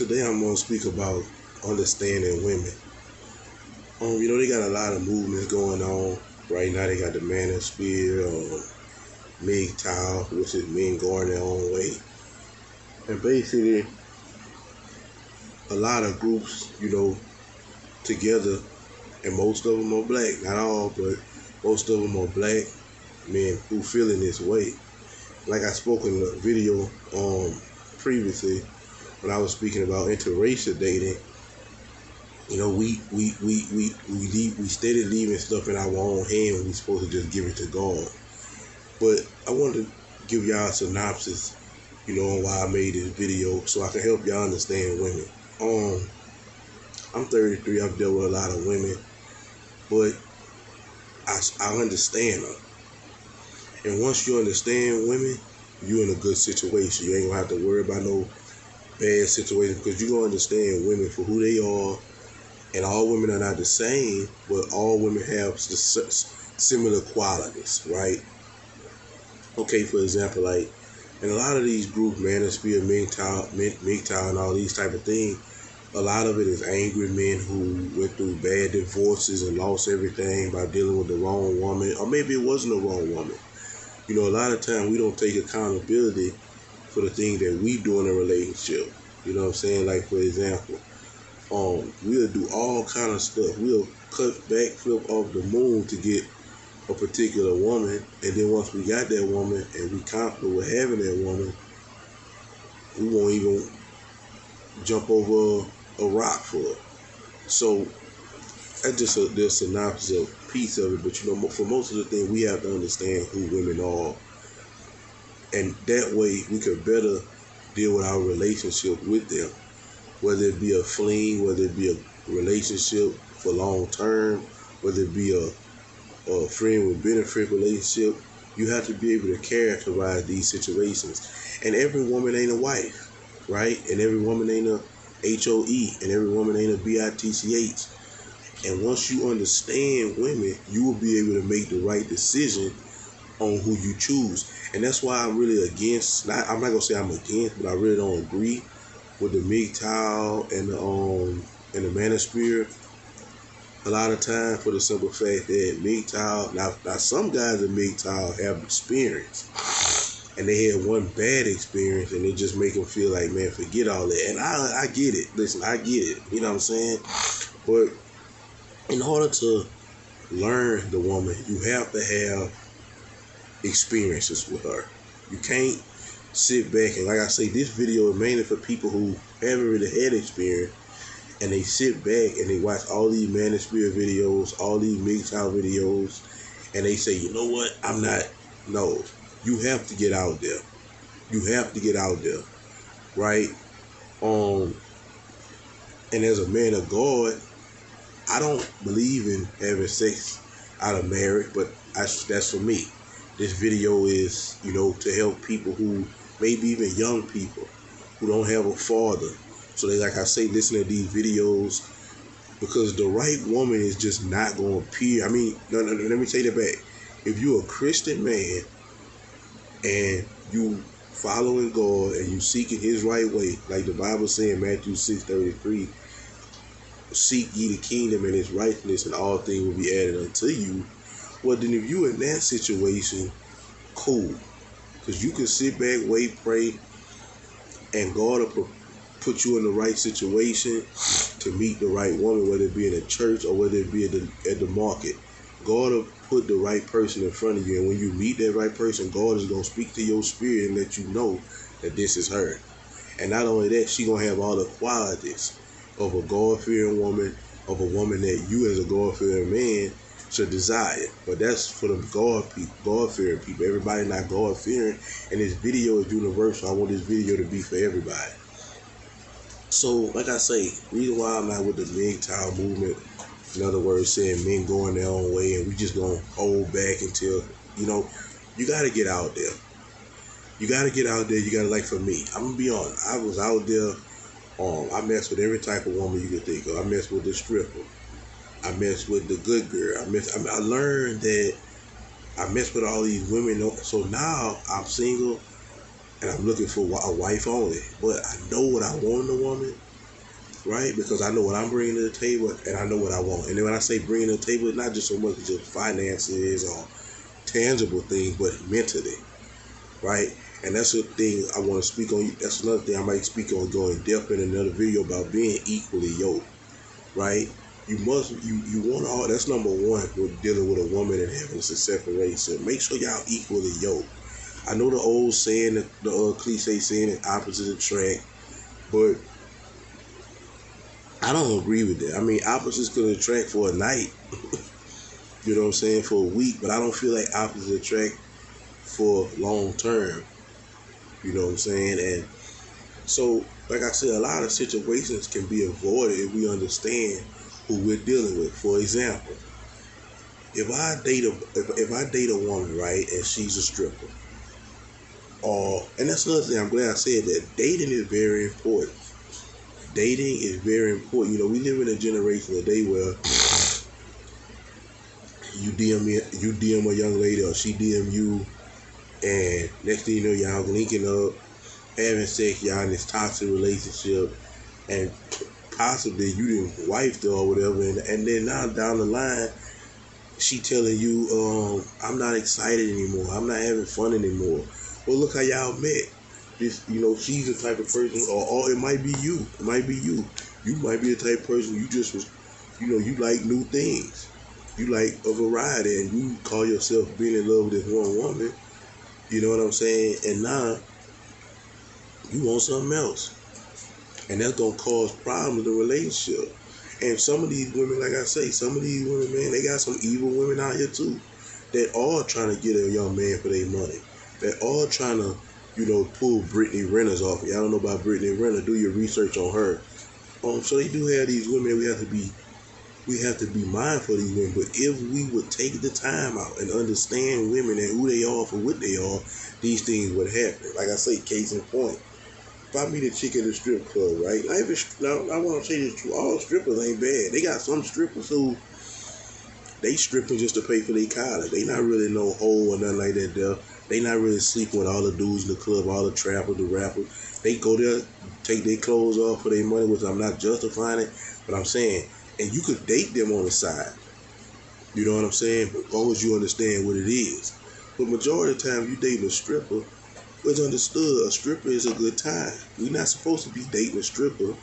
Today I'm going to speak about understanding women. They got a lot of movements going on right now. They got the manosphere, MGTOW, which is men going their own way. And basically, a lot of groups, together, and most of them are black. Not all, but most of them are black men who feeling this way. Like I spoke in the video previously when I was speaking about interracial dating. We steady leaving stuff in our own hand when we supposed to just give it to God. But I wanted to give y'all a synopsis, on why I made this video so I can help y'all understand women. I'm 33. I've dealt with a lot of women, but I understand them. And once you understand women, you're in a good situation. You ain't gonna have to worry about no bad situation because you're gonna understand women for who they are. And all women are not the same, but all women have similar qualities, right? Okay, for example, like in a lot of these groups, manosphere, MGTOW, and all these type of things, a lot of it is angry men who went through bad divorces and lost everything by dealing with the wrong woman, or maybe it wasn't the wrong woman. A lot of times we don't take accountability for the things that we do in a relationship. You know what I'm saying? Like, for example, we'll do all kind of stuff. We'll cut backflip off the moon to get a particular woman, and then once we got that woman and we confident with having that woman, we won't even jump over a rock for her. So that's just the synopsis of piece of it. But for most of the things, we have to understand who women are, and that way we can better deal with our relationship with them. Whether it be a fling, whether it be a relationship for long term, whether it be a friend with benefit relationship, you have to be able to characterize these situations. And every woman ain't a wife, right? And every woman ain't a HOE, and every woman ain't a BITCH. And once you understand women, you will be able to make the right decision on who you choose. And that's why I'm really against, I'm not going to say I'm against, but I really don't agree with the MGTOW and the manosphere. A lot of time, for the simple fact that MGTOW, now some guys in MGTOW have experience, and they had one bad experience, and it just make them feel like, man, forget all that. And I get it. Listen, I get it. You know what I'm saying? But in order to learn the woman, you have to have experiences with her. You can't sit back and, like I say, this video is mainly for people who haven't really had experience, and they sit back and they watch all these manosphere videos, all these MGTOW videos, and they say, you know what, I'm not. No, you have to get out there. You have to get out there, right? And as a man of God, I don't believe in having sex out of marriage, but that's for me. This video is, to help people who, maybe even young people, who don't have a father. So they, like I say, listen to these videos, because the right woman is just not going to appear. I mean, no, let me take that back. If you're a Christian man and you following God and you seeking his right way, like the Bible says in Matthew 6:33, seek ye the kingdom and his righteousness, and all things will be added unto you. Well, then if you in that situation, cool. Because you can sit back, wait, pray, and God will put you in the right situation to meet the right woman, whether it be in a church or whether it be at the market. God will put the right person in front of you, and when you meet that right person, God is going to speak to your spirit and let you know that this is her. And not only that, she going to have all the qualities of a God-fearing woman, of a woman that you as a God-fearing man should desire. But that's for the God-fearing people. Everybody not God-fearing, and this video is universal. I want this video to be for everybody. So, like I say, reason why I'm not with the MGTOW movement, in other words, saying men going their own way and we just gonna hold back until, you gotta get out there. You gotta get out there. You gotta, like, for me, I'm gonna be honest, I was out there. I messed with every type of woman you could think of. I messed with the stripper. I messed with the good girl. I learned that I messed with all these women. So now I'm single and I'm looking for a wife only. But I know what I want in a woman. right? Because I know what I'm bringing to the table and I know what I want. And then when I say bringing to the table, it's not just so much just finances or tangible things, but mentally, right? And that's the thing I want to speak on. That's another thing I might speak on going depth in another video about being equally yoked, right? You want all. That's number one with dealing with a woman and having a successful relationship. Make sure y'all equally yoked. I know the old saying, the cliche saying that opposites attract, but I don't agree with that. I mean, opposites could attract for a night, you know what I'm saying, for a week, but I don't feel like opposites attract for long term, you know what I'm saying? And so, like I said, a lot of situations can be avoided if we understand who we're dealing with. For example, if I date a woman, right, and she's a stripper, and that's another thing, I'm glad I said that, dating is very important. Dating is very important. You know, we live in a generation today where you DM a young lady or she DM you, and next thing you know, y'all linking up, having sex, y'all in this toxic relationship, and possibly you didn't wife her or whatever, and then now down the line, she telling you, I'm not excited anymore, I'm not having fun anymore. Well, look how y'all met. This, you know, she's the type of person, or it might be you. It might be you. You might be the type of person you just was, you know, you like new things. You like a variety, and you call yourself being in love with this one woman. You know what I'm saying? And now you want something else, and that's gonna cause problems in the relationship. And some of these women, like I say, some of these women, man, they got some evil women out here too, that are trying to get a young man for their money. That are trying to, you know, pull Brittany Renters off. Y'all don't know about Brittany Renner. Do your research on her. So they do have these women. We have to be mindful of these women. But if we would take the time out and understand women and who they are for what they are, these things would happen. Like I say, case in point. If I meet a chick at a strip club, right? Now I want to say this too. All strippers ain't bad. They got some strippers who they stripping just to pay for their college. They not really no hoe or nothing like that there. They not really sleeping with all the dudes in the club, all the trappers, the rappers. They go there, take their clothes off for their money, which I'm not justifying it, but I'm saying, and you could date them on the side. You know what I'm saying? As long as you understand what it is. But majority of the time, you dating a stripper, it's understood a stripper is a good time. We're not supposed to be dating a stripper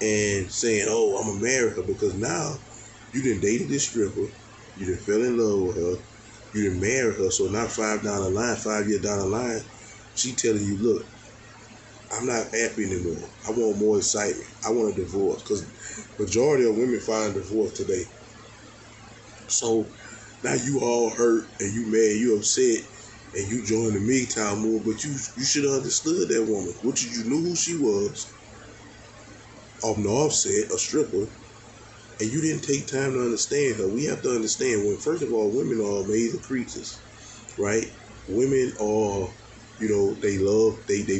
and saying, oh, I'm going to marry her, because now you done dated this stripper, you done fell in love with her, you done married her, so now 5 years down the line, she telling you, look, I'm not happy anymore. I want more excitement. I want a divorce, because majority of women find divorce today. So now you all hurt and you mad, you upset, and you join the MGTOW move, but you should have understood that woman. You knew who she was, off the offset, a stripper, and you didn't take time to understand her. We have to understand, when, first of all, women are amazing creatures, right? Women are, you know, they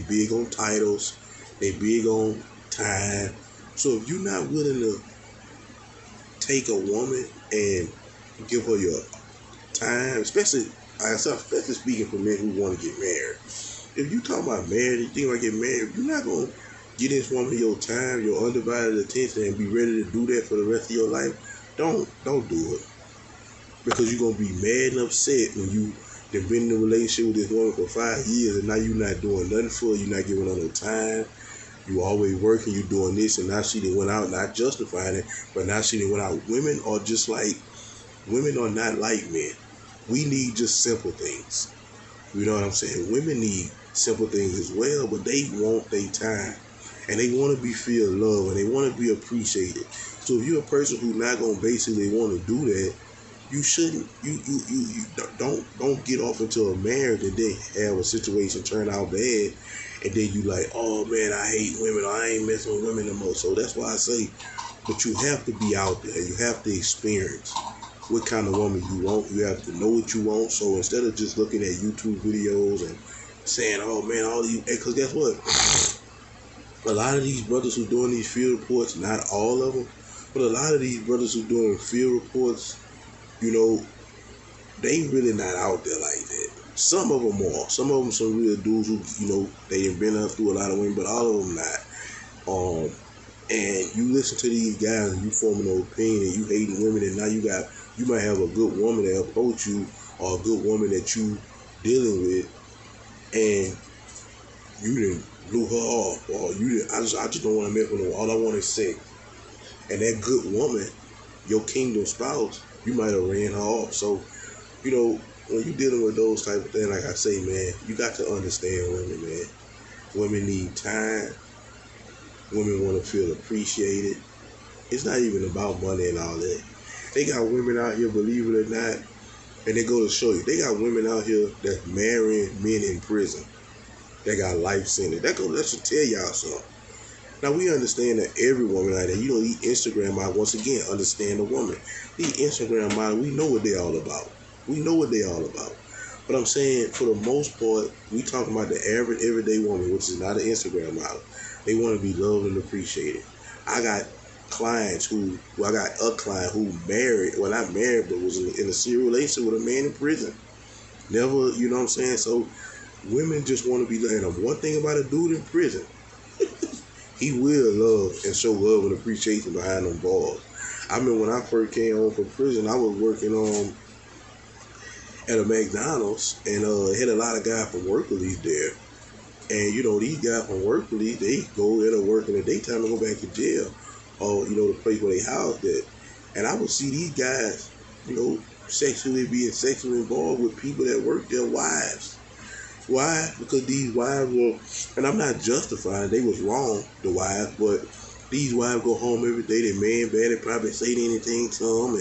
big on titles, they big on time. So if you're not willing to take a woman and give her your time, especially speaking for men who want to get married. If you talking about marriage, you think about getting married, you're not gonna give this woman your time, your undivided attention, and be ready to do that for the rest of your life. Don't do it, because you're gonna be mad and upset when you've been in a relationship with this woman for 5 years and now you're not doing nothing for her. You're not giving her no time. You always working, you doing this, and now she done went out, not justifying it, but now she done went out. Women are not like men. We need just simple things. You know what I'm saying? Women need simple things as well, but they want their time. And they want to be feel love, and they want to be appreciated. So if you're a person who's not going to basically want to do that, you shouldn't, you don't get off into a marriage and then have a situation turn out bad, and then you like, oh man, I hate women, I ain't messing with women no more. So that's why I say, but you have to be out there. You have to experience what kind of woman you want. You have to know what you want. So instead of just looking at YouTube videos and saying, oh man, all these, because guess what? A lot of these brothers who doing these field reports, not all of them, but a lot of these brothers who doing field reports, you know, they really not out there like that. Some of them are. Some of them some real dudes who, you know, they done been up through a lot of women, but all of them not. and you listen to these guys and you forming an opinion and you hating women, and now you might have a good woman that approach you, or a good woman that you dealing with, and you didn't blew her off, or you didn't, I just don't want to mess with her. All I want is sex. And that good woman, your kingdom spouse, you might have ran her off. So, when you're dealing with those type of things, like I say, man, you got to understand women, man. Women need time. Women want to feel appreciated. It's not even about money and all that. They got women out here, believe it or not, and they go to show you, they got women out here that's marrying men in prison. They got life sentence. That should tell y'all something. Now, we understand that every woman out there, these Instagram models, once again, understand the woman. These Instagram models, we know what they all about. We know what they all about. But I'm saying, for the most part, we talking about the average, everyday woman, which is not an Instagram model. They want to be loved and appreciated. I got a client who married, well, not married, but was in a serious relationship with a man in prison. Never, you know what I'm saying? So, women just want to be loved. And one thing about a dude in prison, he will love and show love and appreciation behind them bars. I remember when I first came home from prison, I was working at a McDonald's, and had a lot of guys from work release there. And these guys from work release, they go there to work in the daytime and go back to jail, or the place where they housed at. And I would see these guys, being sexually involved with people that work their wives. Why? Because these wives were, and I'm not justifying, they was wrong, the wives, but these wives go home every day, their man bad, they probably say anything to them,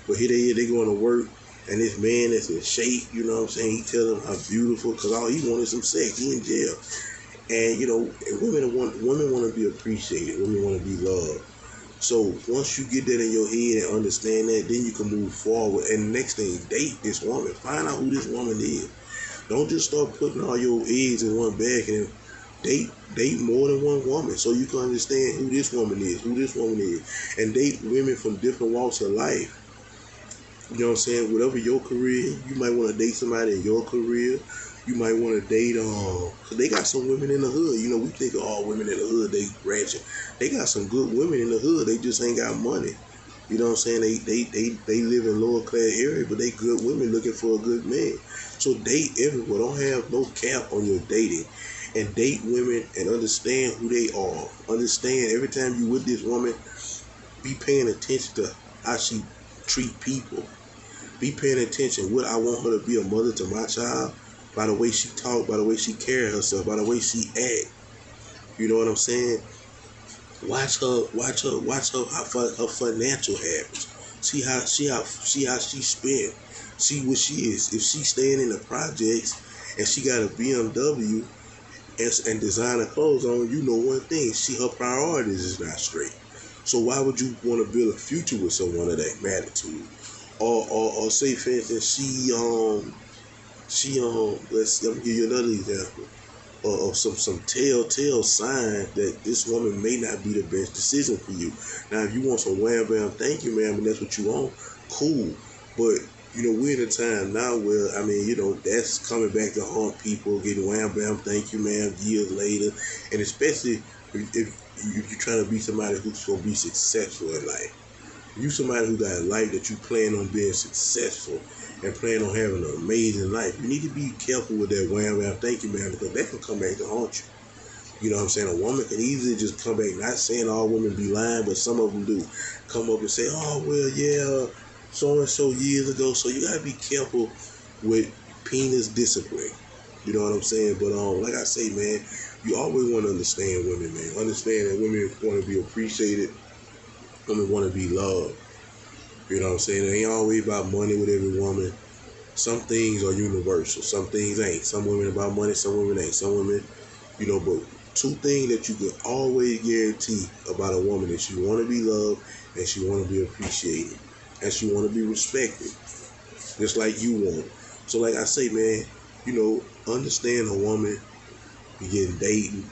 but here they going to work, and this man that's in shape, you know what I'm saying, he tell them how beautiful, because all he wanted some sex, he in jail. And women want to be appreciated, women want to be loved. So once you get that in your head and understand that, then you can move forward. And the next thing, date this woman, find out who this woman is. Don't just start putting all your eggs in one bag, and date more than one woman, so you can understand who this woman is, and date women from different walks of life. You know what I'm saying? Whatever your career, you might want to date somebody in your career. You might want to date, cause they got some women in the hood. We think of all women in the hood, they ratchet. They got some good women in the hood. They just ain't got money. You know what I'm saying? They live in lower class area, but they good women looking for a good man. So date everywhere. Don't have no cap on your dating. And date women and understand who they are. Understand every time you with this woman, be paying attention to how she treat people. Be paying attention. What I want her to be a mother to my child, by the way she talk, by the way she carry herself, by the way she act. You know what I'm saying? Watch her her financial habits. See how she spend. See what she is. If she's staying in the projects and she got a BMW and designer clothes on, one thing, her priorities is not straight. So why would you want to build a future with someone of that magnitude? Or say, for instance, let me give you another example of some telltale sign that this woman may not be the best decision for you. Now, if you want some wham bam, thank you, ma'am, and that's what you want, cool. But we're in a time now where, that's coming back to haunt people, getting wham bam, thank you, ma'am, years later. And especially if you're trying to be somebody who's going to be successful in life. If you're somebody who got a life that you plan on being successful and plan on having an amazing life, you need to be careful with that wham bam, thank you, ma'am, because that can come back to haunt you. You know what I'm saying? A woman can easily just come back, not saying all women be lying, but some of them do come up and say, oh, well, yeah, so-and-so years ago. So you got to be careful with penis discipline. You know what I'm saying? But like I say, man, you always want to understand women, man. Understand that women want to be appreciated. Women want to be loved. You know what I'm saying? It ain't always about money with every woman. Some things are universal. Some things ain't. Some women about money, some women ain't. Some women, but two things that you can always guarantee about a woman is she want to be loved and she want to be appreciated. And she want to be respected. Just like you want. So like I say, man, understand a woman, begin dating,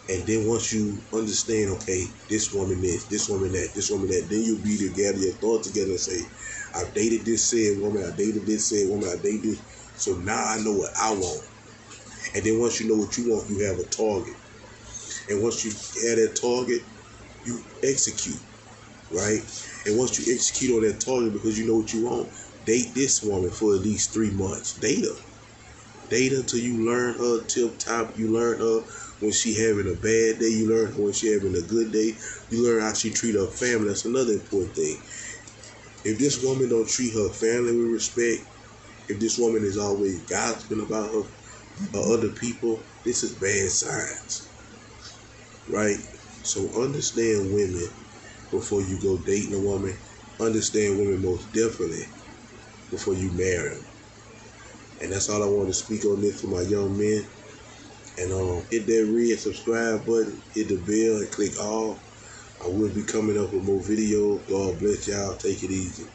and then once you understand, okay, this woman this woman that, then you'll be to gather your thoughts together and say, I've dated this said woman, I dated this said woman, I dated this. So now I know what I want. And then once you know what you want, you have a target. And once you have that target, You execute, right? And once you execute on that target because you know what you want, date this woman for at least 3 months. Date her. Date her till you learn her tip top. You learn her when she having a bad day. You learn her when she having a good day. You learn how she treat her family. That's another important thing. If this woman don't treat her family with respect, if this woman is always gossiping about her or other people, this is bad signs, right? So understand women before you go dating a woman. Understand women most definitely before you marry them. And that's all I want to speak on this for my young men. And hit that red subscribe button, hit the bell, and click all. I will be coming up with more videos. God bless y'all. Take it easy.